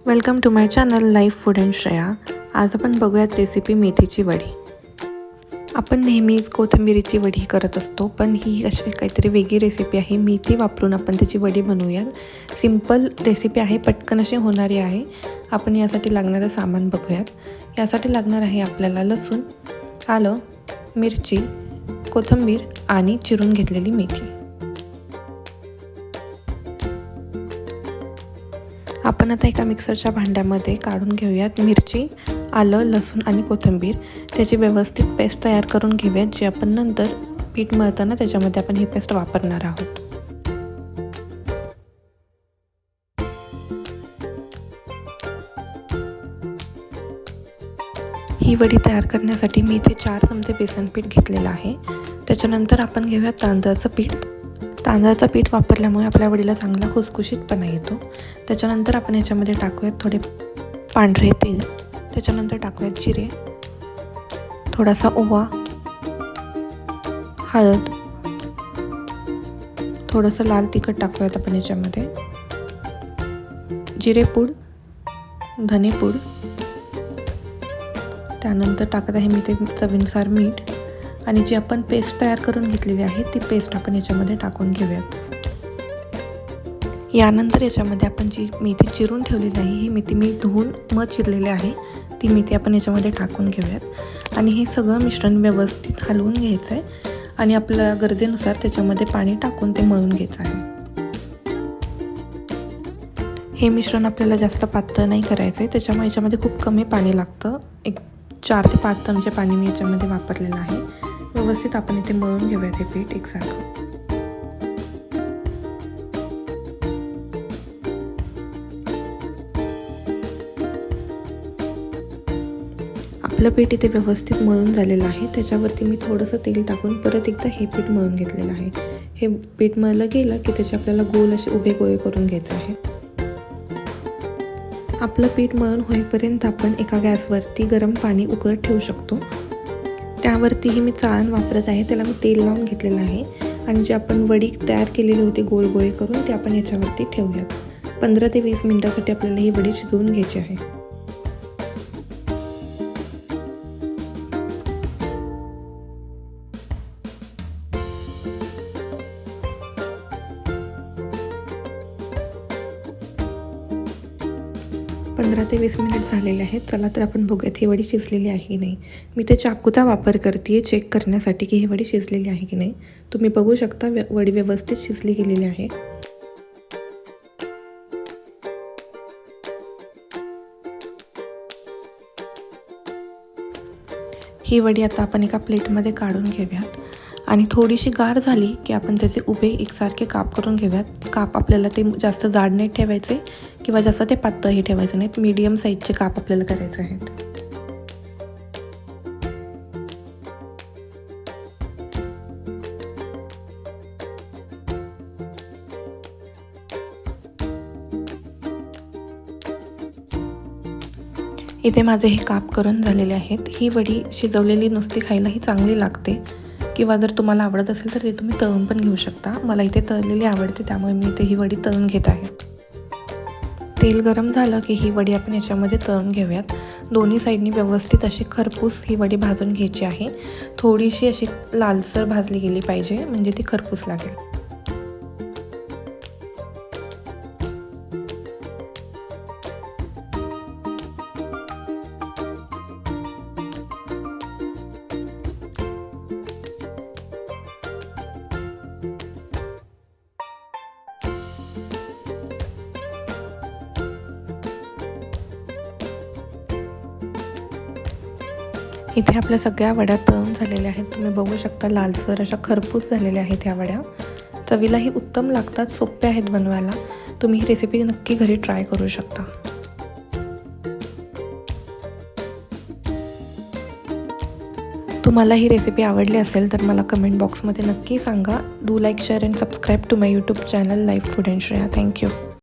Welcome to my channel life food and Shreya. आज आपण बघूयात रेसिपी मेथीची वडी. आपण नेहमीच कोथिंबीरीची वडी करत असतो, पण ही अशी काहीतरी वेगळी रेसिपी आहे. मेथी वापरून आपण त्याची वडी बनवूयात. सिंपल रेसिपी आहे, पटकन अशी होणारी आहे. आपण यासाठी लागणारं सामान बघूयात. यासाठी लागणार आहे आपल्याला लसूण, आलं, मिरची, कोथिंबीर आणि चिरून घेतलेली मेथी. आपण आता एका मिक्सरच्या भांड्यामध्ये काढून घेऊयात मिरची, आलं, लसूण आणि कोथिंबीर. त्याची व्यवस्थित पेस्ट तयार करून घेऊयात, जी आपण नंतर पीठ मळताना त्याच्यामध्ये आपण ही पेस्ट वापरणार आहोत. ही वडी तयार करण्यासाठी मी इथे 4 चमचे बेसन पीठ घेतलेलं आहे. त्याच्यानंतर आपण घेऊयात तांदळाचं पीठ. तांदळाचं पीठ वापरल्यामुळे आपल्या वडीला चांगला खुसखुशीतपणा येतो. त्याच्यानंतर आपण याच्यामध्ये टाकूयात थोडे पांढरे तेल. त्याच्यानंतर टाकूयात जिरे, थोडासा ओवा, हळद, थोडंसं लाल तिखट टाकूयात आपण याच्यामध्ये, जिरेपूड, धनेपूड. त्यानंतर टाकत आहे मी ते चवीनुसार मीठ. आणि जी आपण पेस्ट तयार करून घेतलेली आहे ती पेस्ट आपण याच्यामध्ये टाकून घेऊयात. यानंतर याच्यामध्ये आपण जी मेथी चिरून ठेवलेली आहे, ही मेथी मी धुवून मग चिरलेली आहे, ती मेथी आपण याच्यामध्ये टाकून घेऊयात. आणि हे सगळं मिश्रण व्यवस्थित हलवून घ्यायचं आहे आणि आपल्या गरजेनुसार त्याच्यामध्ये पाणी टाकून ते मळून घ्यायचं आहे. हे मिश्रण आपल्याला जास्त पातळ नाही करायचं आहे, त्याच्यामुळे याच्यामध्ये खूप कमी पाणी लागतं. एक 4 ते 5 चमचे पाणी मी याच्यामध्ये वापरलेलं आहे. व्यवस्थित आपण इथे मळून घेऊयात हे पीठ एकसारखं. आपलं पीठ इथे व्यवस्थित मळून झालेलं आहे. त्याच्यावरती मी थोडंसं तेल टाकून परत एकदा हे पीठ मळून घेतलेलं आहे. हे पीठ मळलं गेलं की त्याचे आपल्याला गोल असे उभे गोळे करून घ्यायचे आहे. आपलं पीठ मळून होईपर्यंत आपण एका गॅसवरती गरम पाणी उकळत ठेवू शकतो. त्यावरतीही मी चाळण वापरत आहे, त्याला मी तेल लावून घेतलेलं आहे. आणि जी आपण वडी तयार केलेली होती गोल गोळे करून, ते आपण याच्यावरती ठेवूयात. 15 ते 20 मिनिटासाठी आपल्याला ही वडी शिजवून घ्यायची आहे. पंधरा ते 20 मिनिट झालेले आहेत. चला तर आपण बघूयात ही वडी शिजलेली आहे की नाही. मी ते चाकूचा वापर करते आहे चेक करण्यासाठी की ही वडी शिजलेली आहे की नाही. तुम्ही बघू शकता वडी व्यवस्थित शिजली गेलेली आहे. ही वडी आता आपण एका प्लेटमध्ये काढून घेऊयात. आणि थोडीशी गार झाली की आपण त्याचे उभे एकसारखे काप करून घेऊयात. काप आपल्याला ते जास्त जाड नाही ठेवायचे किंवा जास्त ते पातळही ठेवायचे नाहीत. मीडियम साईजचे काप आपल्याला करायचे आहेत. इथे माझे हे काप करून झालेले आहेत. ही वडी शिजवलेली नुसती खायलाही चांगली लागते, किंवा जर तुम्हाला आवडत असेल तर ते तुम्ही तळून पण घेऊ शकता. मला इथे तळलेली आवडते, त्यामुळे मी इथे ही वडी तळून घेत आहे. तेल गरम झालं की ही वडी आपण याच्यामध्ये तळून घेऊयात. दोन्ही साईडनी व्यवस्थित अशी खरपूस ही वडी भाजून घ्यायची आहे. थोडीशी अशी लालसर भाजली गेली पाहिजे, म्हणजे ती खरपूस लागेल. इथे आपल्या सगळ्या वड्या तळून झालेल्या आहेत. तुम्ही बघू शकता लालसर अशा खरपूस झालेल्या आहेत ह्या वड्या. चवीलाही उत्तम लागतात, सोप्या आहेत बनवायला. तुम्ही ही रेसिपी नक्की घरी ट्राय करू शकता. तुम्हाला ही रेसिपी आवडली असेल तर मला कमेंट बॉक्समध्ये नक्की सांगा. Do like, share and subscribe to my YouTube channel life food and Shreya. Thank you.